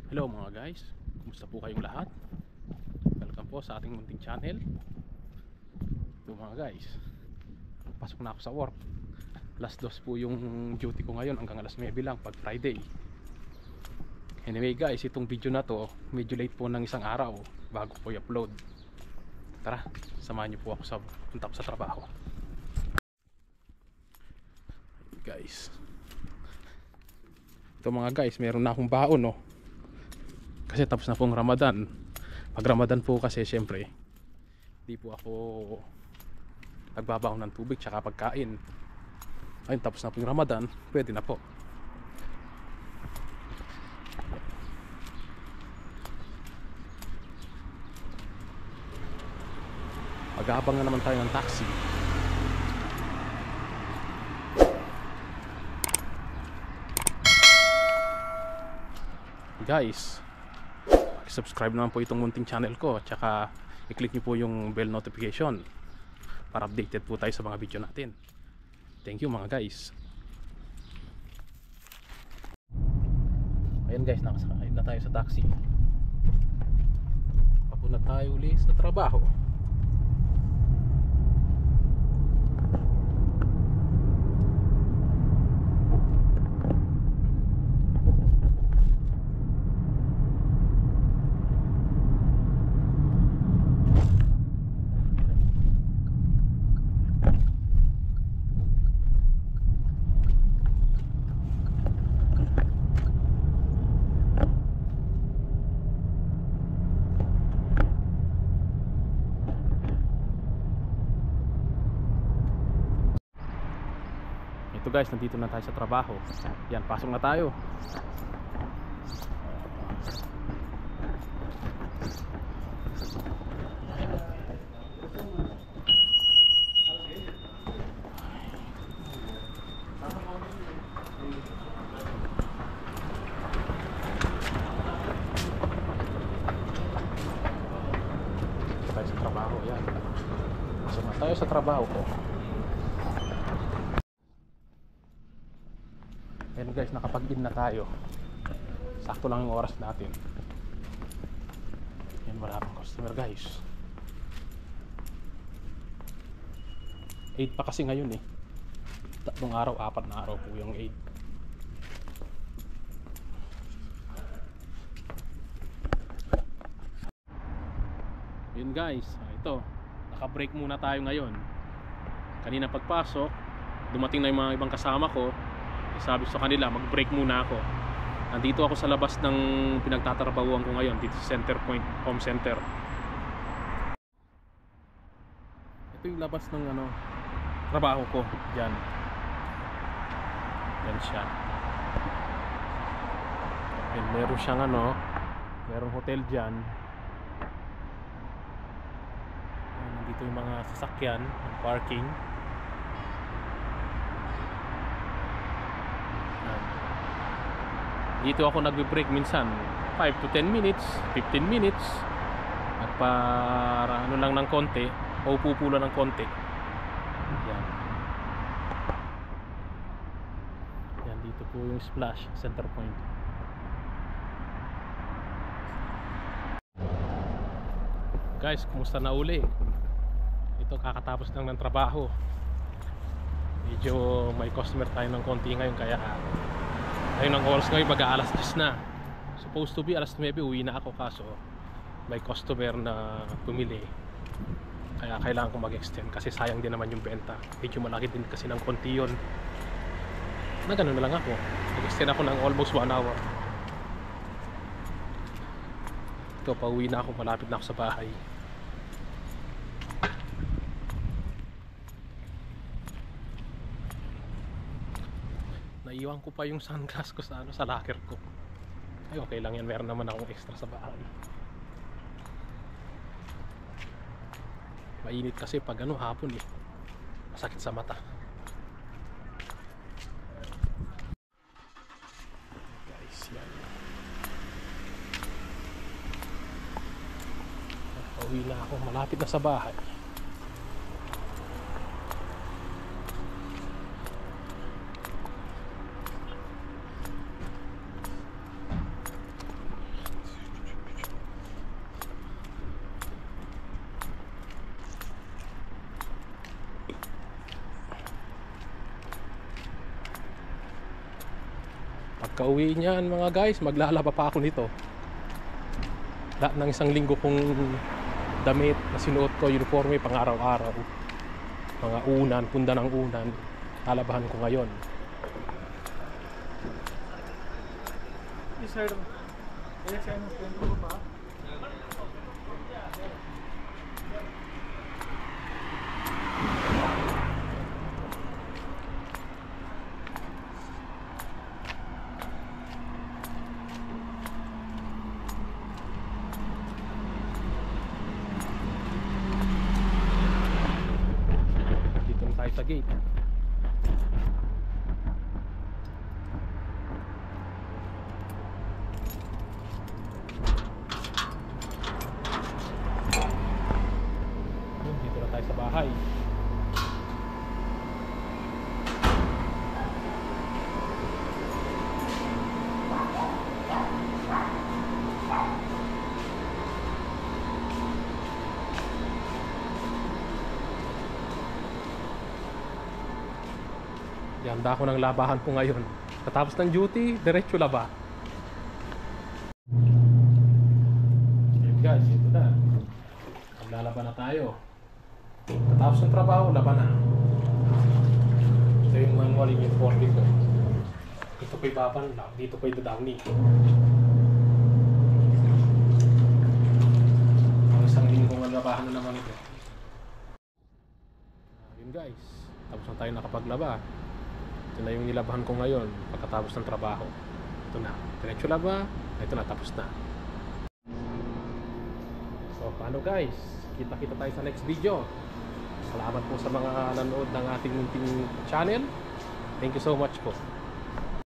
Hello mga guys, kumusta po kayong lahat? Welcome po sa ating munting channel. Ito mga guys, pasok na ako sa work. Alas 2 po yung duty ko ngayon, hanggang alas 9 lang pag Friday. Anyway guys, itong video na to medyo late po ng isang araw bago po i-upload. Tara, samahan niyo po ako sa punta ko sa trabaho. Guys, ito mga guys, meron na akong baon, no? Kasi tapos na pong Ramadan. Pag Ramadan po kasi syempre di po ako nagbabaon ng tubig tsaka pagkain. Ayun, tapos na po yung Ramadan, pwede na po. Mag-aabang na naman tayo ng taxi. Guys, subscribe naman po itong munting channel ko, tsaka i-click nyo po yung bell notification para updated po tayo sa mga video natin. Thank you mga guys. Ayan guys, nakasakay na tayo sa taxi. Papunta tayo ulit sa trabaho. Ito guys, nandito na tayo sa trabaho. Yan, pasok na tayo. Tayo sa trabaho, yan. Pasok na tayo sa trabaho ko. Ayan guys, nakapag-in na tayo. Sakto lang yung oras natin. Ayan, wala pang customer guys. 8 pa kasi ngayon eh. 3 araw, 4 na araw po yung 8. Ayan guys, ito, naka-break muna tayo ngayon. Kanina pagpasok, dumating na yung mga ibang kasama ko. Sabi sa kanila, mag-break muna ako. Nandito ako sa labas ng pinagtatrabahuan ko ngayon, dito sa Center Point Home Center. Ito yung labas ng trabaho ko. Diyan. Yan siya. And meron siyang merong hotel diyan. Nandito yung mga sasakyan, yung parking. Dito ako nagbe-break minsan 5 to 10 minutes, 15 minutes. At para lang ng konti, o pupula ng konti. Yan. Yan, dito po yung Splash Center Point. Guys, kumusta na uli? Ito, kakatapos lang ng trabaho. Medyo may customer tayo ng konti ngayon, kaya ayun ang oras ngayon, mag-aalas 10 na. Supposed to be alas 9 uwi na ako, kaso may customer na pumili. Kaya kailangan ko mag-extend kasi sayang din naman yung benta. Medyo malaki din kasi ng konti yun. Na ganun na lang ako. Mag-extend ako ng almost 1 hour. Ito, pauwi na ako, malapit na ako sa bahay. Naiwan ko pa yung sunglass ko sa locker ko. Ay, okay lang yan, meron naman akong extra sa bahay. Mainit kasi pag hapon eh. Masakit sa mata. Guys, yan. Pauwi na ako, malapit na sa bahay. Pagka-uwi niyan mga guys, maglalaba pa ako nito. Lahat ng isang linggo kong damit na sinuot ko, uniforme pang araw-araw, mga unan, punda ng unan, lalabahan ko ngayon. Sir, kaya siya ng friend ko ba? Dito na tayo sa gate. Dito na tayo sa bahay. Handa ko ng labahan ko ngayon. Katapos ng duty, diretso laba. Ayun guys, ito na. Maglalaban na tayo. Katapos ng trabaho, laban na. Ito yung manual yung uniforme ko. Dito ko ibaban lang, dito ko idadowni. Ang isang linggong labahan na naman ito. Ayun guys, tapos na tayo nakapaglaba. Ito na yung nilabahan ko ngayon pagkatapos ng trabaho. Ito na, diretso laba. Ito na, tapos na. So paano guys, kita-kita tayo sa next video. Salamat po sa mga nanood ng ating munting channel. Thank you so much po.